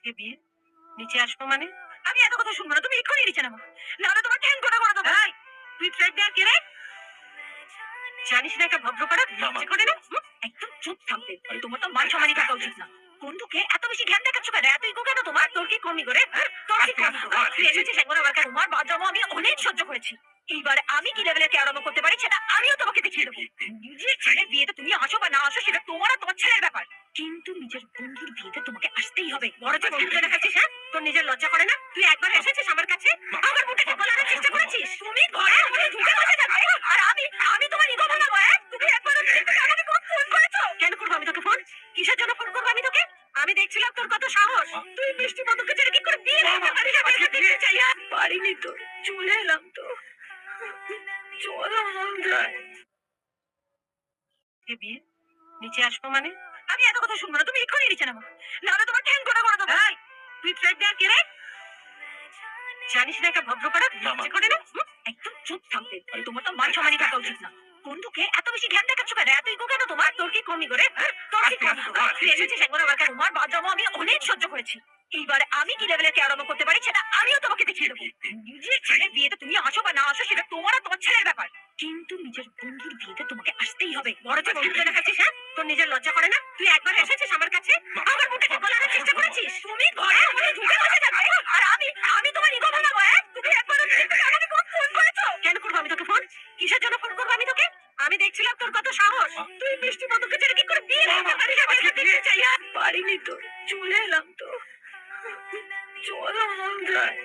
কে বিয়ে? নিচে আসবো মানে? আমি এত কথা শুনবো না। তুমি এক্ষুনি নিচে নামো। নাহলে তোমার ঠ্যাং গোটা করে দেবো। এই, তুই থ্রেট দেওয়ার কে রে? জানিস না এটা ভদ্রপাড়া? লজ্জা করে না? একদম চুপ থাকবে। তোমার তো মান সম্মানই থাকা উচিত না। বন্ধুকে এত বেশি জ্ঞান দেখাচ্ছ কেন? এত ইগো কেন তোমার? তোর কি কমি করে? তোর কি কমি করে? তুই এসেছিস একবার আমার কাছে। তোমার বাজরামো আমি অনেক সহ্য করেছি। এইবার আমি কি লেভেলের কে আরম্ভ করতে পারি সেটা আমিও তোমাকে দেখিয়ে দেবো। নিজের ছেলের বিয়েতে তুমি আসো বা না আসো সেটা তোমার আর তোমার ছেলের ব্যাপার। কিন্তু নিজের বন্ধুর বিয়েতে তোমাকে আসতেই হবে। বড় যে বন্ধুকে দেখাচ্ছিস, হ্যাঁ? তোর নিজের লজ্জা করে না? তুই একবার এসেছিস আমার কাছে, আমার বুকে গলানোর চেষ্টা করেছিস। তুমি ঘরে আমাকে ঢুকে বসে যাবে আর আমি তোমার ইগো ভাঙাবো, হ্যাঁ? তুমি একবার আমাকে ফোন করেছো? কেন করবো আমি তোকে ফোন? কিসের জন্য ফোন করবো আমি তোকে? আমি দেখছিলাম তোর কত সাহস। তুই মিষ্টি বন্ধুকে ছেড়ে কি করে বিয়ে করতে পারিস? আমি এটা দেখতে চাই। পারিনি তো, চলে এলাম তো। চলো মন যায়। কে বিয়ে? নিচে আসবো মানে? আমি এত কথা শুনবো না। তুমি এক্ষুনি নিচে নামো। নাহলে তোমার ঠ্যাং গোটা করে দেবো। এই, তুই থ্রেট দেওয়ার কে রে? জানিস না এটা ভদ্রপাড়া? লজ্জা করে না? একদম চুপ থাকবে। তোমার তো মান সম্মানই থাকা উচিত না। বন্ধুকে এত বেশি জ্ঞান দেখাচ্ছ কেন? এত ইগো কেন তোমার? তোর কি কমি করে? তোর কি কমি করে? তুই এসেছিস একবার আমার কাছে। তোমার বাজরামো আমি অনেক সহ্য করেছি। এইবার আমি কি লেভেলের কে আরম্ভ করতে পারি সেটা আমিও তোমাকে দেখিয়ে দেবো। নিজের ছেলের বিয়েতে তুমি আসো বা না আসো সেটা তোমার আর তোমার ছেলের ব্যাপার। কিন্তু নিজের বন্ধুর বিয়েতে তোমাকে আসতেই হবে। বড় যে বন্ধুকে দেখাচ্ছিস, হ্যাঁ? তোর নিজের লজ্জা করে না? তুই একবার এসেছিস আমার কাছে, আমার বুকে গলানোর চেষ্টা করেছিস। তুমি ঘরে আমাকে ঢুকে বসে যাবে আর আমি তোমার ইগো ভাঙাবো, হ্যাঁ? তুমি একবার আমাকে ফোন করেছো? কেন করবো আমি তোকে ফোন? কিসের জন্য ফোন করবো আমি তোকে? আমি দেখছিলাম তোর কত সাহস। তুই মিষ্টি বন্ধুকে ছেড়ে কি করে বিয়ে করতে পারিস? আমি এটা দেখতে চাই। পারিনি তো, চলে এলাম তো। চলো মন যায়।